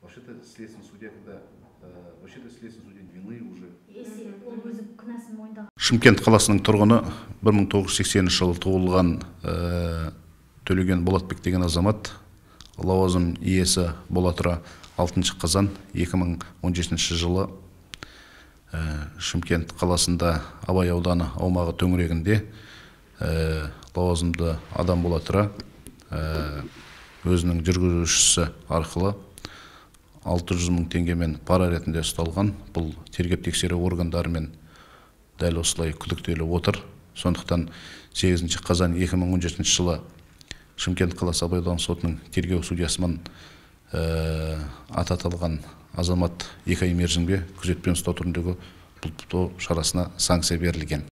Вообще-то следственный судья, когда вообще-то следственный судья вины уже. Шымкент қаласының тұрғыны 1980 жылы туылған Төлеген Болатбек деген азамат лауазым иесі бола тұра 6 қазан 2017 жылы Шымкент қаласында Абай ауданы аумағы төңірегінде лауазымды адам бола тұра өзінің жүргізушісі арқылы 600 мың теңгемен пара ретінде ұсталған. Бұл тергеп тексеру органдарымен дәл осылай күдіктеліп отыр. Сондықтан 8 қазан 2017 жылы Шымкент қаласы Абай ауданы сотының тергеу судьясымен ататылған азамат 2 ай мерзімге күзетпен ұстау түріндегі бұлтартпау шарасына санкция берілген.